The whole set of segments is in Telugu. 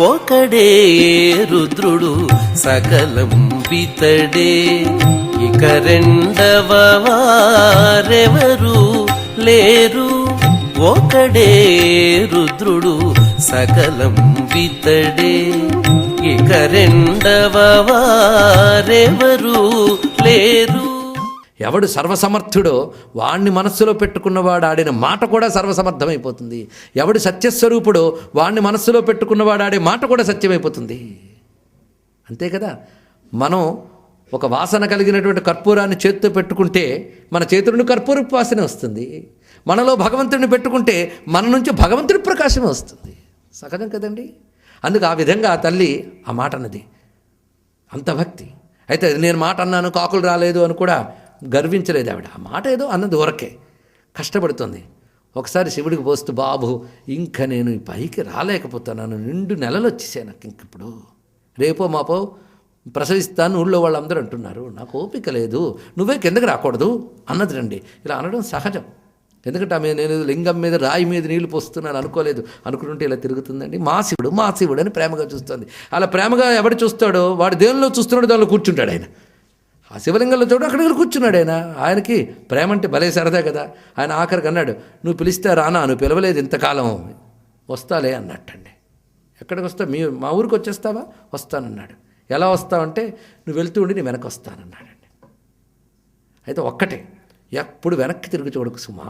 ఒకడే రుద్రుడు సకలం పితడే, ఇక రెండవ వారెవరు లేరు. ఒకడే రుద్రుడు సకలం పితడే, ఇక రెండవ వారెవరు లేరు. ఎవడు సర్వసమర్థుడో వాణ్ణి మనస్సులో పెట్టుకున్నవాడు ఆడిన మాట కూడా సర్వసమర్థమైపోతుంది. ఎవడు సత్యస్వరూపుడో వాణ్ణి మనస్సులో పెట్టుకున్నవాడు ఆడే మాట కూడా సత్యమైపోతుంది. అంతే కదా. మనం ఒక వాసన కలిగినటువంటి కర్పూరాన్ని చేతితో పెట్టుకుంటే మన చేతి నుండి కర్పూరపు వాసన వస్తుంది. మనలో భగవంతుడిని పెట్టుకుంటే మన నుంచి భగవంతుడి ప్రకాశం వస్తుంది. సహజం కదండి. అందుకు ఆ విధంగా ఆ తల్లి ఆ మాట అన్నది. అంత భక్తి. అయితే నేను మాట అన్నాను కాకులు రాలేదు అని కూడా గర్వించలేదు ఆవిడ. ఆ మాట ఏదో అన్నది ఊరకే. కష్టపడుతుంది. ఒకసారి శివుడికి పోస్తూ, బాబు ఇంకా నేను ఈ పైకి రాలేకపోతున్నాను, 2 నెలలు వచ్చేసాను, నాకు ఇంకిప్పుడు రేపో మాపో ప్రసవిస్తాను, ఊళ్ళో వాళ్ళందరూ అంటున్నారు, నాకు ఓపిక లేదు, నువ్వే కిందకి రాకూడదు అన్నది రండి. ఇలా అనడం సహజం. ఎందుకంటే ఆమె నేను లింగం మీద రాయి మీద నీళ్లు పోస్తున్నాను అనుకోలేదు. అనుకుంటుంటే ఇలా తిరుగుతుందండి. మా శివుడు అని ప్రేమగా చూస్తుంది. అలా ప్రేమగా ఎవడు చూస్తాడో వాడు దేవుల్లో చూస్తున్నాడు, దానిలో కూర్చుంటాడు ఆయన. ఆ శివలింగంలో చూడు అక్కడ కూర్చున్నాడు ఆయన. ఆయనకి ప్రేమ అంటే భలే సరదా కదా. ఆయన ఆఖరికి అన్నాడు, నువ్వు పిలిస్తే రానా, నువ్వు పిలవలేదు ఇంతకాలం, వస్తాలే అన్నట్టండి. ఎక్కడికి వస్తావు, మా ఊరికి వచ్చేస్తావా, వస్తానన్నాడు. ఎలా వస్తావంటే నువ్వు వెళ్తూ ఉండి నేను వెనక్కి వస్తానన్నాడండి. అయితే ఒక్కటే, ఎప్పుడు వెనక్కి తిరిగి చూడకు సుమా,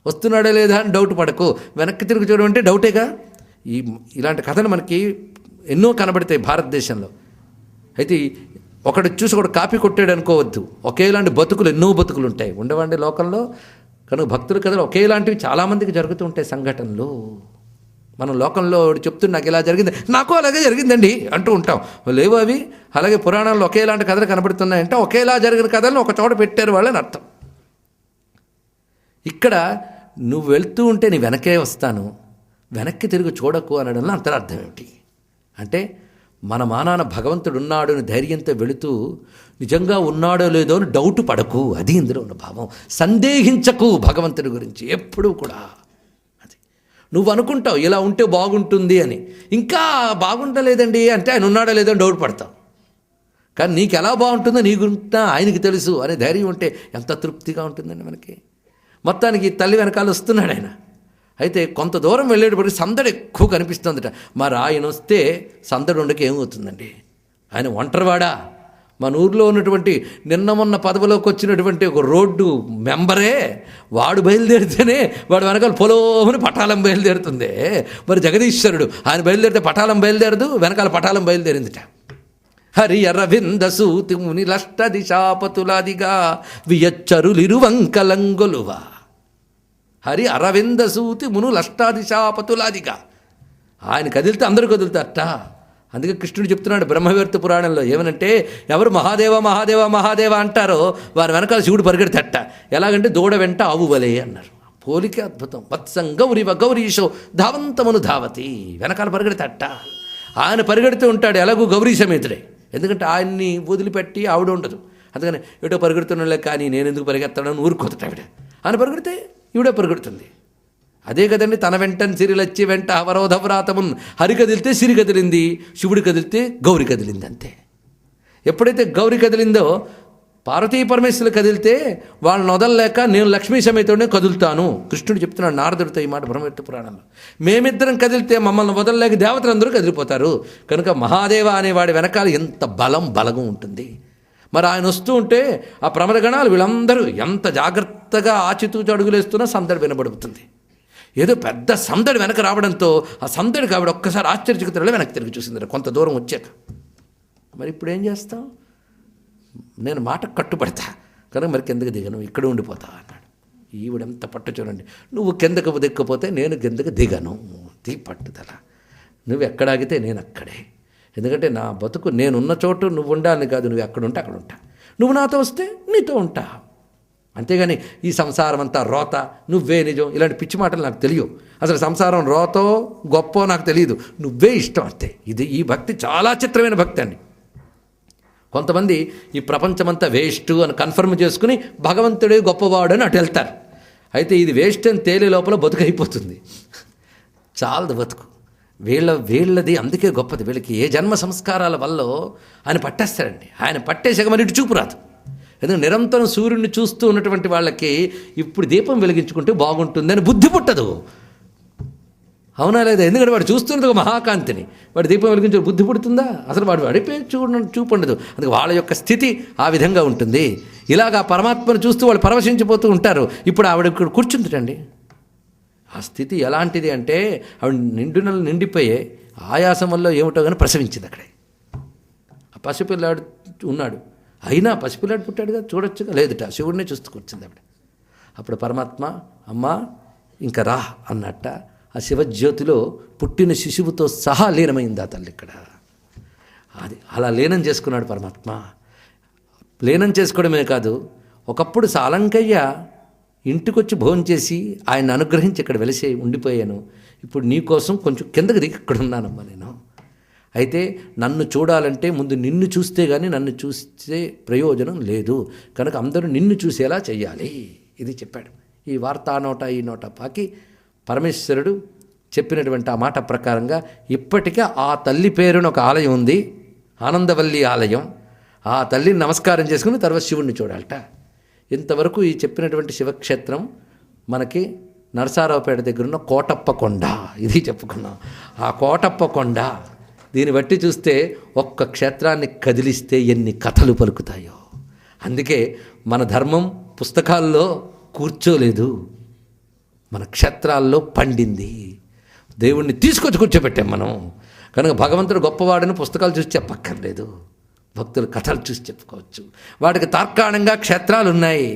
వస్తున్నాడే లేదా అని డౌట్ పడకు. వెనక్కి తిరిగి చూడడం అంటే డౌటేగా. ఇలాంటి కథలు మనకి ఎన్నో కనబడతాయి భారతదేశంలో. అయితే ఒకడు చూసి ఒకడు కాపీ కొట్టాడు అనుకోవద్దు. ఒకేలాంటి బతుకులు ఎన్నో బతుకులు ఉంటాయి ఉండవండి లోకంలో. కనుక భక్తుల కథలు ఒకేలాంటివి చాలామందికి జరుగుతూ ఉంటాయి సంఘటనలు. మనం లోకంలో చెప్తున్నా నాకు ఇలా జరిగింది, నాకు అలాగే జరిగిందండి అంటూ ఉంటాం. లేవు అవి. అలాగే పురాణాల్లో ఒకేలాంటి కథలు కనబడుతున్నాయంటే ఒకేలా జరిగిన కథలను ఒక చోట పెట్టారు వాళ్ళని అర్థం. ఇక్కడ నువ్వు వెళ్తూ ఉంటే నీ వెనకే వస్తాను, వెనక్కి తిరిగి చూడకు అనడంలో అంతరార్థం ఏమిటి అంటే, మన మానాన భగవంతుడు ఉన్నాడు అని ధైర్యంతో వెళుతూ నిజంగా ఉన్నాడో లేదో అని డౌట్ పడకు. అది ఇందులో ఉన్న భావం. సందేహించకు భగవంతుడి గురించి ఎప్పుడూ కూడా. అది నువ్వు అనుకుంటావు ఇలా ఉంటే బాగుంటుంది అని, ఇంకా బాగుంటలేదండి అంటే ఆయన ఉన్నాడో లేదో అని డౌట్ పడతావు. కానీ నీకు ఎలా బాగుంటుందో నీ గురించి ఆయనకి తెలుసు అనే ధైర్యం ఉంటే ఎంత తృప్తిగా ఉంటుందండి మనకి. మొత్తానికి తల్లి వెనకాల వస్తున్నాడు ఆయన. అయితే కొంత దూరం వెళ్ళేటప్పటికి సందడి ఎక్కువ కనిపిస్తుందట. మరి ఆయన వస్తే సందడి ఉండక ఏమవుతుందండి, ఆయన ఒంటరివాడా. మన ఊర్లో ఉన్నటువంటి నిన్న మొన్న పదవిలోకి వచ్చినటువంటి ఒక రోడ్డు మెంబరే వాడు బయలుదేరితేనే వాడు వెనకాల పొలోమని పటాలం బయలుదేరుతుంది. మరి జగదీశ్వరుడు ఆయన బయలుదేరితే పటాలం బయలుదేరదు, వెనకాల పటాలం బయలుదేరిందిట. హరి అరవింద సూతి ముని లష్ట దిశాపతులాదిగా వియచ్చరులిరువంకలంగొలువా. హరి అరవింద సూతి మును లష్టాదిశాపతులాదిగా. ఆయన కదిలితే అందరూ కదులుతారట. అందుకే కృష్ణుడు చెప్తున్నాడు బ్రహ్మవేత్త పురాణంలో ఏమనంటే, ఎవరు మహాదేవ మహాదేవ మహాదేవ అంటారో వారి వెనకాల శివుడు పరిగెడతట. ఎలాగంటే దూడ వెంట ఆవు వలే అన్నారు. పోలికే అద్భుతం. వత్సం గౌరివ గౌరీశో ధావంతమును ధావతి. వెనకాల పరిగెడతట. ఆయన పరిగెడుతూ ఉంటాడు ఎలాగూ గౌరీ సమేతుడే. ఎందుకంటే ఆయన్ని వదిలిపెట్టి ఆవిడ ఉండదు. అందుకని ఏటో పరిగెడుతున్నలే కానీ నేను ఎందుకు పరిగెత్తాడని ఊరుకోతట ఆవిడ. ఆయన పరిగెడితే ఈవిడే పరిగెడుతుంది. అదే కదండి, తన వెంటని సిరిలచ్చి వెంట అవరోధవ్రాతమున్. హరి కదిలితే సిరి కదిలింది, శివుడి కదిలితే గౌరి కదిలింది. అంతే. ఎప్పుడైతే గౌరి కదిలిందో పార్వతీ పరమేశ్వరులు కదిలితే వాళ్ళని వదలలేక నేను లక్ష్మీ సమేతుడినే కదులుతాను. కృష్ణుడు చెప్తున్నాడు నారదుడితో ఈ మాట బ్రహ్మవేత్త పురాణంలో. మేమిద్దరం కదిలితే మమ్మల్ని వదలలేక దేవతలందరూ కదిలిపోతారు. కనుక మహాదేవ అనేవాడి వెనకాల ఎంత బలగం ఉంటుంది. మరి ఆయన వస్తూ ఉంటే ఆ ప్రమదగణాలు వీళ్ళందరూ ఎంత జాగ్రత్తగా ఆచితూచి అడుగులేస్తున్నా సందడి వినబడుతుంది. ఏదో పెద్ద సందడి వెనక రావడంతో ఆ సందడికి ఆవిడ ఒక్కసారి ఆశ్చర్యచకితురాలై వెనక్కి తిరిగి చూసింది కొంత దూరం వచ్చాక. మరి ఇప్పుడు ఏం చేస్తాం, నేను మాట కట్టుబడతా కనుక మరి కిందకి దిగను, ఇక్కడ ఉండిపోతా అన్నాడు. ఈవిడెంత పట్టు చూడండి. నువ్వు కిందకు దిక్కపోతే నేను కిందకు దిగను. తీ పట్టుదల. నువ్వు ఎక్కడాగితే నేను అక్కడే. ఎందుకంటే నా బతుకు నేనున్న చోటు నువ్వు ఉండాలని కాదు, నువ్వు ఎక్కడుంటే అక్కడ ఉంటా. నువ్వు నాతో వస్తే నీతో ఉంటా. అంతేగాని ఈ సంసారం అంతా రోత, నువ్వే నిజం, ఇలాంటి పిచ్చి మాటలు నాకు తెలియవు. అసలు సంసారం రోతో గొప్పో నాకు తెలియదు, నువ్వే ఇష్టం అంతే. ఈ భక్తి చాలా చిత్రమైన భక్తి అండి. కొంతమంది ఈ ప్రపంచమంతా వేస్ట్ అని కన్ఫర్మ్ చేసుకుని భగవంతుడే గొప్పవాడు అని అటు వెళ్తారు. అయితే ఇది వేస్ట్ అని తేలే లోపల బతుకు అయిపోతుంది. చాలదు బతుకు. వీళ్ళది అందుకే గొప్పది. వీళ్ళకి ఏ జన్మ సంస్కారాల వల్ల ఆయన పట్టేస్తారండి. ఆయన పట్టేసాక మరి ఇటు చూపు రాదు. ఎందుకంటే నిరంతరం సూర్యుడిని చూస్తూ ఉన్నటువంటి వాళ్ళకి ఇప్పుడు దీపం వెలిగించుకుంటే బాగుంటుంది అని బుద్ధి పుట్టదు. అవునా లేదా? ఎందుకంటే వాడు చూస్తున్నది ఒక మహాకాంతిని, వాడు దీపం వెలిగించే బుద్ధి పుడుతుందా? అసలు వాడు అడిపే చూపు ఉండదు. అందుకే వాళ్ళ యొక్క స్థితి ఆ విధంగా ఉంటుంది. ఇలాగా పరమాత్మను చూస్తూ వాళ్ళు పరవశించిపోతూ ఉంటారు. ఇప్పుడు ఆవిడ ఇక్కడ కూర్చుంటుందండి. ఆ స్థితి ఎలాంటిది అంటే ఆవిడ నిండిపోయే ఆయాసం వల్ల ఏమిటో కానీ ప్రసవించింది అక్కడే. ఆ పసిపిల్లాడు ఉన్నాడు, అయినా పసిపిల్లాడు పుట్టాడుగా, చూడొచ్చుగా, లేదుట శివుడినే చూస్తూ కూర్చుంది ఆవిడ. అప్పుడు పరమాత్మ అమ్మా ఇంకా రా అన్నట్ట ఆ శివజ్యోతిలో పుట్టిన శిశువుతో సహా లీనమైంది ఆ తల్లి ఇక్కడ. అది అలా లీనం చేసుకున్నాడు పరమాత్మ. లీనం చేసుకోవడమే కాదు, ఒకప్పుడు సాలంకయ్య ఇంటికొచ్చి భోజనం చేసి ఆయన అనుగ్రహించి ఇక్కడ వెలిసి ఉండిపోయాను. ఇప్పుడు నీ కోసం కొంచెం కిందకి దిగి ఇక్కడ ఉన్నానమ్మా నేను. అయితే నన్ను చూడాలంటే ముందు నిన్ను చూస్తే కానీ నన్ను చూస్తే ప్రయోజనం లేదు, కనుక అందరూ నిన్ను చూసేలా చెయ్యాలి. ఇది చెప్పాడు. ఈ వార్త ఆ నోట ఈ నోట పాకి పరమేశ్వరుడు చెప్పినటువంటి ఆ మాట ప్రకారంగా ఇప్పటికే ఆ తల్లి పేరున ఒక ఆలయం ఉంది, ఆనందవల్లి ఆలయం. ఆ తల్లిని నమస్కారం చేసుకుని తర్వాత శివుణ్ణి చూడాలట. ఇంతవరకు ఈ చెప్పినటువంటి శివక్షేత్రం మనకి నరసారావుపేట దగ్గర ఉన్న కోటప్ప కొండ, ఇది చెప్పుకున్నాం. ఆ కోటప్ప కొండ దీన్ని బట్టి చూస్తే ఒక్క క్షేత్రాన్ని కదిలిస్తే ఎన్ని కథలు పలుకుతాయో. అందుకే మన ధర్మం పుస్తకాల్లో కూర్చోలేదు, మన క్షేత్రాల్లో పండింది. దేవుణ్ణి తీసుకొచ్చి కూర్చోబెట్టాం మనం. కనుక భగవంతుడు గొప్పవాడని పుస్తకాలు చూసి చెప్పక్కర్లేదు, భక్తుల కథలు చూసి చెప్పుకోవచ్చు. వాటికి తార్కాణంగా క్షేత్రాలు ఉన్నాయి.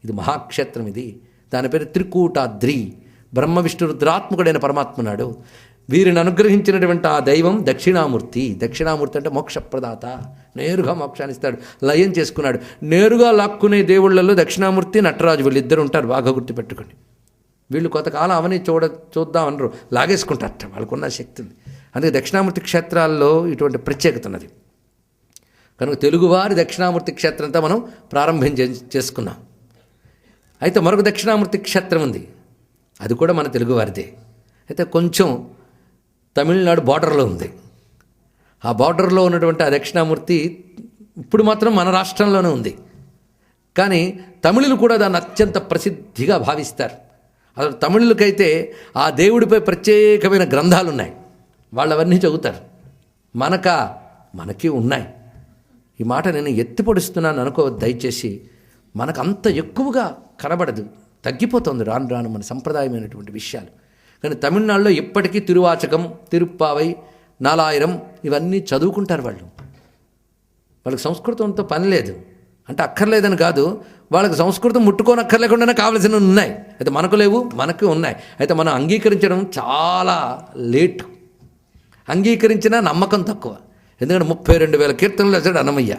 ఇది మహాక్షేత్రం, ఇది దాని పేరు త్రికూటాద్రి. బ్రహ్మ విష్ణు రుద్రాత్మకుడైన పరమాత్మనాడు. వీరిని అనుగ్రహించినటువంటి ఆ దైవం దక్షిణామూర్తి. దక్షిణామూర్తి అంటే మోక్షప్రదాత, నేరుగా మోక్షాన్ని ఇస్తాడు. లయం చేసుకున్నాడు. నేరుగా లాక్కునే దేవుళ్లలో దక్షిణామూర్తి నటరాజు వీళ్ళిద్దరు ఉంటారు, బాగా గుర్తుపెట్టుకోండి. వీళ్ళు కొంతకాలం అవని చూద్దాం అనరు, లాగేసుకుంటారట, వాళ్ళకున్న శక్తి ఉంది. అందుకే దక్షిణామూర్తి క్షేత్రాల్లో ఇటువంటి ప్రత్యేకత ఉన్నది. కనుక తెలుగువారి దక్షిణామూర్తి క్షేత్రంతో మనం ప్రారంభం చేసుకున్నాం. అయితే మరొక దక్షిణామూర్తి క్షేత్రం ఉంది, అది కూడా మన తెలుగువారిదే. అయితే కొంచెం తమిళనాడు బార్డర్లో ఉంది. ఆ బార్డర్లో ఉన్నటువంటి ఆ దక్షిణామూర్తి ఇప్పుడు మాత్రం మన రాష్ట్రంలోనే ఉంది. కానీ తమిళులు కూడా దాన్ని అత్యంత ప్రసిద్ధిగా భావిస్తారు. అసలు తమిళులకైతే ఆ దేవుడిపై ప్రత్యేకమైన గ్రంథాలు ఉన్నాయి, వాళ్ళు అవన్నీ చదువుతారు. మనకి ఉన్నాయి. ఈ మాట నేను ఎత్తిపొడుస్తున్నాను అనుకోవద్దు దయచేసి. మనకు అంత ఎక్కువగా కనబడదు, తగ్గిపోతుంది రాను రాను మన సంప్రదాయమైనటువంటి విషయాలు. కానీ తమిళనాడులో ఇప్పటికీ తిరువాచకం, తిరుప్పావై, నాలాయిరం ఇవన్నీ చదువుకుంటారు వాళ్ళు. వాళ్ళకి సంస్కృతంతో పని లేదు అంటే అక్కర్లేదని కాదు, వాళ్ళకి సంస్కృతం ముట్టుకోనక్కర్లేకుండానే కావలసినవి ఉన్నాయి. అయితే మనకు లేవు, మనకు ఉన్నాయి. అయితే మనం అంగీకరించడం చాలా లేటు, అంగీకరించినా నమ్మకం తక్కువ. ఎందుకంటే 32,000 కీర్తనలు వేసాడు అన్నమయ్య.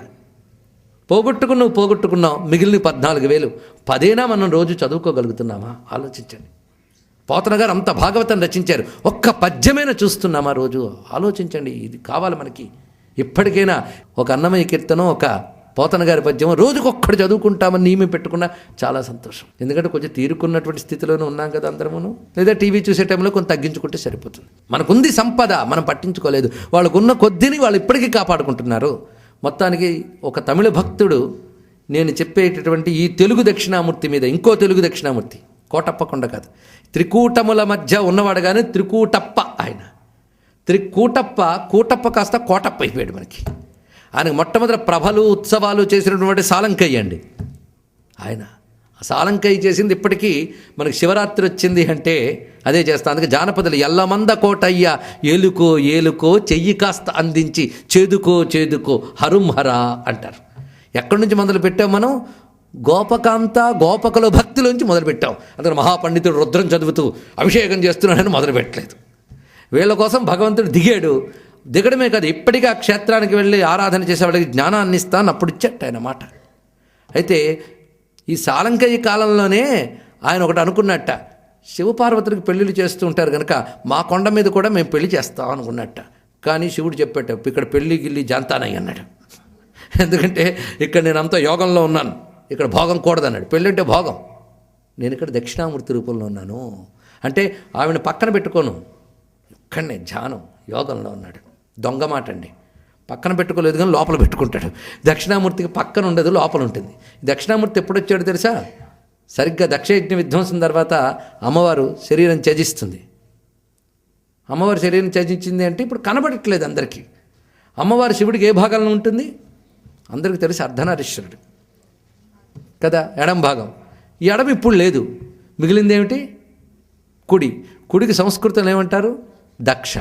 పోగొట్టుకున్నాం, మిగిలిన 14,000. 10 మనం రోజు చదువుకోగలుగుతున్నామా? ఆలోచించండి. పోతన గారు అంత భాగవతం రచించారు, ఒక్క పద్యమైనా చూస్తున్నామా రోజు? ఆలోచించండి. ఇది కావాలి మనకి. ఇప్పటికైనా ఒక అన్నమయ్య కీర్తనం, ఒక పోతన గారి పద్యం రోజుకొక్కడు చదువుకుంటామని నియమం పెట్టుకున్నా చాలా సంతోషం. ఎందుకంటే కొంచెం తీరుకున్నటువంటి స్థితిలోనే ఉన్నాం కదా అందరమును. లేదా టీవీ చూసే టైంలో కొంత తగ్గించుకుంటే సరిపోతుంది. మనకుంది సంపద, మనం పట్టించుకోలేదు. వాళ్ళకున్న కొద్దిని వాళ్ళు ఇప్పటికీ కాపాడుకుంటున్నారు. మొత్తానికి ఒక తమిళ భక్తుడు నేను చెప్పేటటువంటి ఈ తెలుగు దక్షిణామూర్తి మీద ఇంకో తెలుగు దక్షిణామూర్తి, కోటప్ప కొండ కాదు, త్రికూటముల మధ్య ఉన్నవాడు కానీ త్రికూటప్ప. ఆయన కూటప్ప కాస్త కోటప్ప అయిపోయాడు మనకి. ఆయనకు మొట్టమొదటి ప్రభలు ఉత్సవాలు చేసినటువంటి సాలంకయ్య అండి. ఆయన సాలంకయ్య చేసింది ఇప్పటికీ మనకి శివరాత్రి వచ్చింది అంటే అదే చేస్తాం. అందుకే జానపదులు ఎల్లమంద కోటయ్య ఏలుకో చెయ్యి కాస్త అందించి చేదుకో హరుంహరా అంటారు. ఎక్కడి నుంచి మొదలు పెట్టాం మనం? గోపకుల భక్తిలోంచి మొదలుపెట్టాం. అందులో మహాపండితుడు రుద్రం చదువుతూ అభిషేకం చేస్తున్నాడని మొదలుపెట్టలేదు. వీళ్ళ కోసం భగవంతుడు దిగడమే కాదు, ఇప్పటికీ ఆ క్షేత్రానికి వెళ్ళి ఆరాధన చేసే వాళ్ళకి జ్ఞానాన్ని ఇస్తాను అప్పుడు ఇచ్చట ఆయన మాట. అయితే ఈ సాలంకయ్య కాలంలోనే ఆయన ఒకటి అనుకున్నట్ట, శివపార్వతులకు పెళ్ళిళ్ళు చేస్తూ ఉంటారు కనుక మా కొండ మీద కూడా మేము పెళ్లి చేస్తాం అనుకున్నట్ట. కానీ శివుడు చెప్పేట ఇక్కడ పెళ్ళి గిల్లి జాంతానయ్య అన్నాడు. ఎందుకంటే ఇక్కడ నేను అంతా యోగంలో ఉన్నాను, ఇక్కడ భోగం కూడదన్నాడు. పెళ్ళి అంటే భోగం, నేను ఇక్కడ దక్షిణామూర్తి రూపంలో ఉన్నాను అంటే ఆవిడ పక్కన పెట్టుకోను, అక్కడనే ధ్యానం యోగంలో ఉన్నాడు. దొంగ మాట అండి, పక్కన పెట్టుకోలేదు కానీ లోపల పెట్టుకుంటాడు. దక్షిణామూర్తికి పక్కన ఉండదు, లోపల ఉంటుంది. దక్షిణామూర్తి ఎప్పుడు వచ్చాడో తెలుసా? సరిగ్గా దక్షయజ్ఞ విధ్వంసం తర్వాత అమ్మవారు శరీరం త్యజిస్తుంది. అమ్మవారి శరీరం త్యజించింది అంటే ఇప్పుడు కనబడట్లేదు అందరికీ. అమ్మవారి శివుడికి ఏ భాగంలో ఉంటుంది అందరికీ తెలిసి అర్ధనారీశ్వరుడు కదా, ఎడం భాగం. ఈ ఎడం ఇప్పుడు లేదు, మిగిలింది ఏమిటి? కుడి. కుడికి సంస్కృతంలో ఏమంటారు? దక్ష.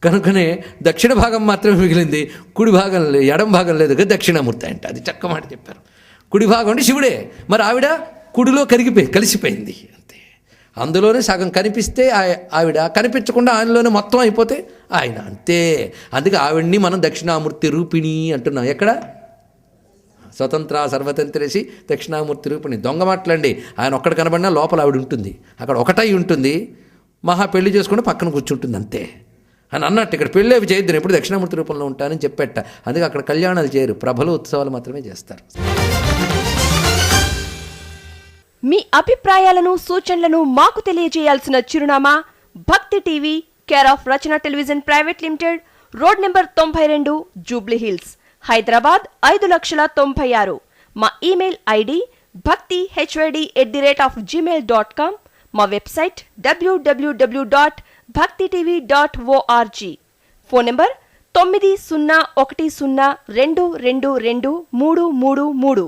కనుకనే దక్షిణ భాగం మాత్రమే మిగిలింది, కుడి భాగం లేదు, ఎడం భాగం లేదు కదా, దక్షిణామూర్తి అంటే. అది చక్క మాట చెప్పారు. కుడి భాగం అంటే శివుడే, మరి ఆవిడ కుడిలో కలిసిపోయింది అంతే. అందులోనే సగం కనిపిస్తే ఆవిడ, కనిపించకుండా ఆయనలోనే మొత్తం అయిపోతే ఆయన, అంతే. అందుకే ఆవిడ్ని మనం దక్షిణామూర్తి రూపిణి అంటున్నాం. ఎక్కడ? స్వతంత్ర సర్వతంత్రేసి దక్షిణామూర్తి రూపిణి. దొంగ మాటలండి. ఆయన ఒక్కడ కనబడినా లోపల ఆవిడ ఉంటుంది, అక్కడ ఒకటై ఉంటుంది. మహా పెళ్లి చేసుకుంటే పక్కన కూర్చుంటుంది అంతే అని అన్నట్టు. ఇక్కడ పెళ్ళి అవి చేయొద్దు, ఎప్పుడు దక్షిణామూర్తి రూపంలో ఉంటానని చెప్పేట. అందుకే అక్కడ కళ్యాణాలు చేయరు, ప్రభలు ఉత్సవాలు మాత్రమే చేస్తారు. మీ అభిప్రాయాలను సూచనలను మాకు తెలియజేయాల్సిన చిరునామా భక్తి TV, care of Rachana television private limited, road number 92, Jubilee hills, Hyderabad 5,96,000. మా ఇమెయిల్ ఐడి bhaktihyd@gmail.com. మా వెబ్సైట్ www.bhaktitv.org. Phone number 901012223333.